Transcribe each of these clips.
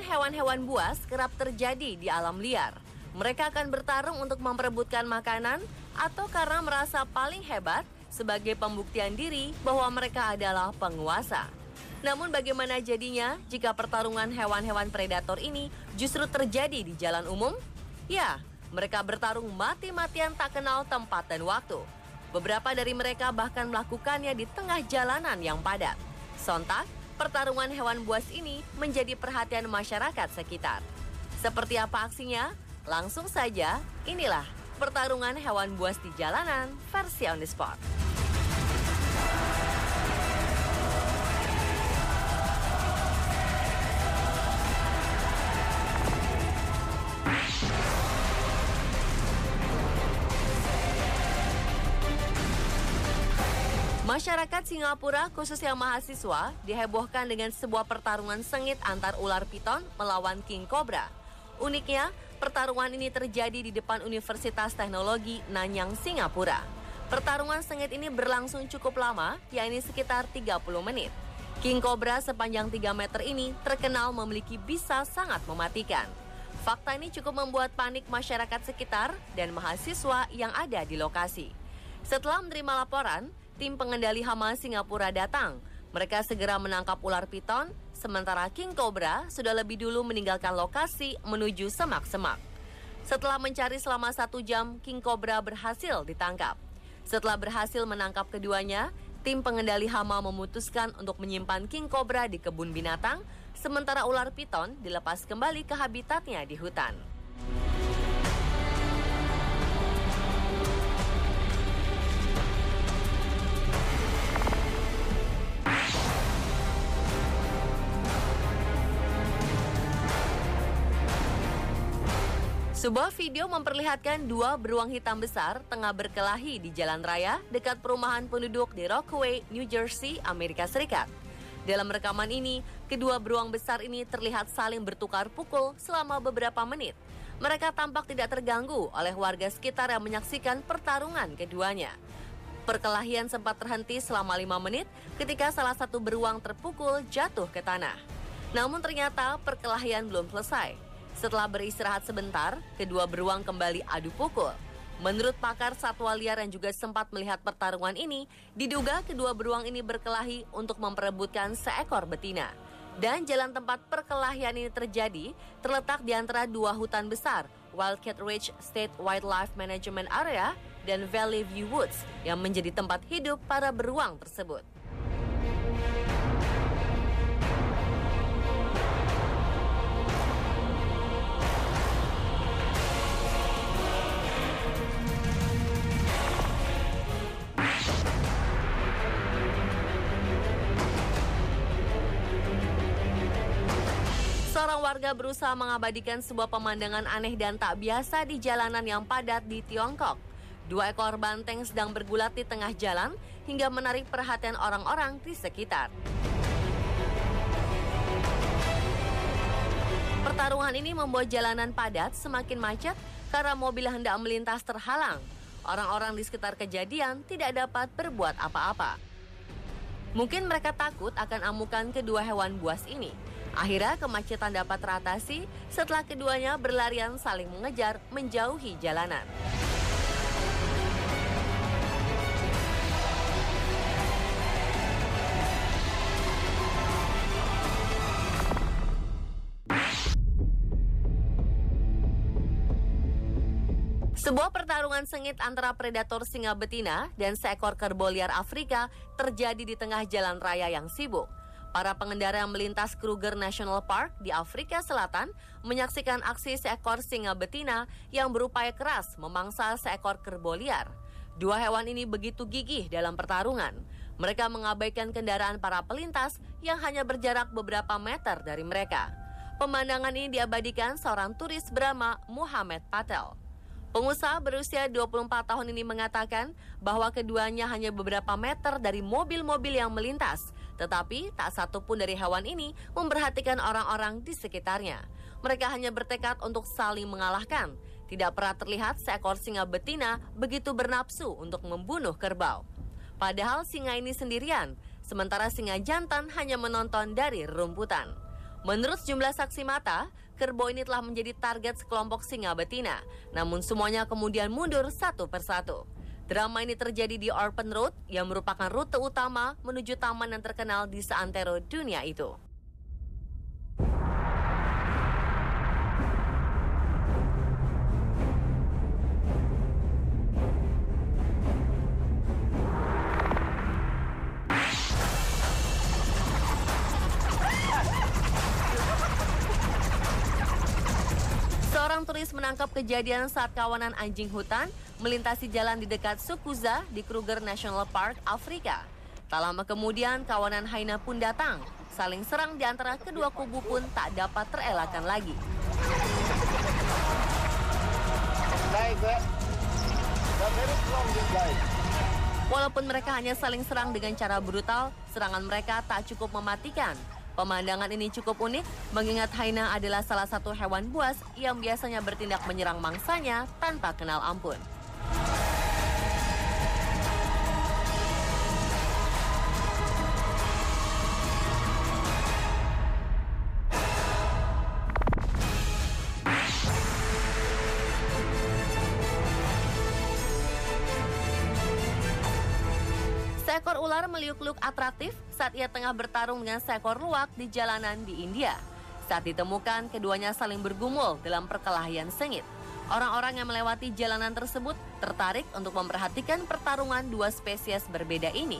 hewan-hewan buas kerap terjadi di alam liar. Mereka akan bertarung untuk memperebutkan makanan atau karena merasa paling hebat sebagai pembuktian diri bahwa mereka adalah penguasa. Namun bagaimana jadinya jika pertarungan hewan-hewan predator ini justru terjadi di jalan umum? Ya, mereka bertarung mati-matian tak kenal tempat dan waktu. Beberapa dari mereka bahkan melakukannya di tengah jalanan yang padat. Sontak, pertarungan hewan buas ini menjadi perhatian masyarakat sekitar. Seperti apa aksinya? Langsung saja, inilah pertarungan hewan buas di jalanan versi On The Spot. Masyarakat Singapura, khususnya mahasiswa, dihebohkan dengan sebuah pertarungan sengit antar ular piton melawan king cobra. Uniknya, pertarungan ini terjadi di depan Universitas Teknologi Nanyang, Singapura. Pertarungan sengit ini berlangsung cukup lama, yakni sekitar 30 menit. King cobra sepanjang 3 meter ini terkenal memiliki bisa sangat mematikan. Fakta ini cukup membuat panik masyarakat sekitar dan mahasiswa yang ada di lokasi. Setelah menerima laporan, tim pengendali hama Singapura datang. Mereka segera menangkap ular piton, sementara king cobra sudah lebih dulu meninggalkan lokasi menuju semak-semak. Setelah mencari selama 1 jam, king cobra berhasil ditangkap. Setelah berhasil menangkap keduanya, tim pengendali hama memutuskan untuk menyimpan king cobra di kebun binatang, sementara ular piton dilepas kembali ke habitatnya di hutan. Sebuah video memperlihatkan 2 beruang hitam besar tengah berkelahi di jalan raya dekat perumahan penduduk di Rockaway, New Jersey, Amerika Serikat. Dalam rekaman ini, kedua beruang besar ini terlihat saling bertukar pukul selama beberapa menit. Mereka tampak tidak terganggu oleh warga sekitar yang menyaksikan pertarungan keduanya. Perkelahian sempat terhenti selama 5 menit ketika salah satu beruang terpukul jatuh ke tanah. Namun ternyata perkelahian belum selesai. Setelah beristirahat sebentar, kedua beruang kembali adu pukul. Menurut pakar satwa liar yang juga sempat melihat pertarungan ini, diduga kedua beruang ini berkelahi untuk memperebutkan seekor betina. Dan jalan tempat perkelahian ini terjadi terletak di antara 2 hutan besar, Wildcat Ridge State Wildlife Management Area dan Valley View Woods, yang menjadi tempat hidup para beruang tersebut. Seorang warga berusaha mengabadikan sebuah pemandangan aneh dan tak biasa di jalanan yang padat di Tiongkok. 2 ekor banteng sedang bergulat di tengah jalan hingga menarik perhatian orang-orang di sekitar. Pertarungan ini membuat jalanan padat semakin macet karena mobil yang hendak melintas terhalang. Orang-orang di sekitar kejadian tidak dapat berbuat apa-apa. Mungkin mereka takut akan amukan kedua hewan buas ini. Akhirnya kemacetan dapat teratasi setelah keduanya berlarian saling mengejar menjauhi jalanan. Sebuah pertarungan sengit antara predator singa betina dan seekor kerbau liar Afrika terjadi di tengah jalan raya yang sibuk. Para pengendara yang melintas Kruger National Park di Afrika Selatan menyaksikan aksi seekor singa betina yang berupaya keras memangsa seekor kerbau liar. 2 hewan ini begitu gigih dalam pertarungan. Mereka mengabaikan kendaraan para pelintas yang hanya berjarak beberapa meter dari mereka. Pemandangan ini diabadikan seorang turis bernama Muhammad Patel. Pengusaha berusia 24 tahun ini mengatakan bahwa keduanya hanya beberapa meter dari mobil-mobil yang melintas, tetapi tak satu pun dari hewan ini memperhatikan orang-orang di sekitarnya. Mereka hanya bertekad untuk saling mengalahkan. Tidak pernah terlihat seekor singa betina begitu bernafsu untuk membunuh kerbau. Padahal singa ini sendirian, sementara singa jantan hanya menonton dari rerumputan. Menurut sejumlah saksi mata, kerbau ini telah menjadi target sekelompok singa betina, namun semuanya kemudian mundur satu persatu. Drama ini terjadi di Orphan Road yang merupakan rute utama menuju taman yang terkenal di seantero dunia itu. Seorang turis menangkap kejadian saat kawanan anjing hutan melintasi jalan di dekat Sokuza di Kruger National Park, Afrika. Tak lama kemudian, kawanan hyena pun datang. Saling serang di antara kedua kubu pun tak dapat terelakkan lagi. Walaupun mereka hanya saling serang dengan cara brutal, serangan mereka tak cukup mematikan. Pemandangan ini cukup unik, mengingat hyena adalah salah satu hewan buas yang biasanya bertindak menyerang mangsanya tanpa kenal ampun. Seekor ular meliuk-liuk atraktif saat ia tengah bertarung dengan seekor luwak di jalanan di India. Saat ditemukan, keduanya saling bergumul dalam perkelahian sengit. Orang-orang yang melewati jalanan tersebut tertarik untuk memperhatikan pertarungan dua spesies berbeda ini.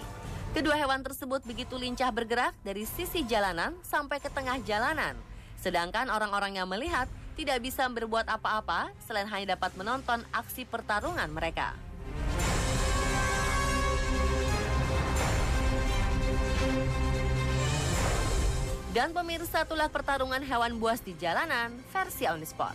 Kedua hewan tersebut begitu lincah bergerak dari sisi jalanan sampai ke tengah jalanan. Sedangkan orang-orang yang melihat tidak bisa berbuat apa-apa selain hanya dapat menonton aksi pertarungan mereka. Dan pemirsa, itulah pertarungan hewan buas di jalanan versi On The Spot.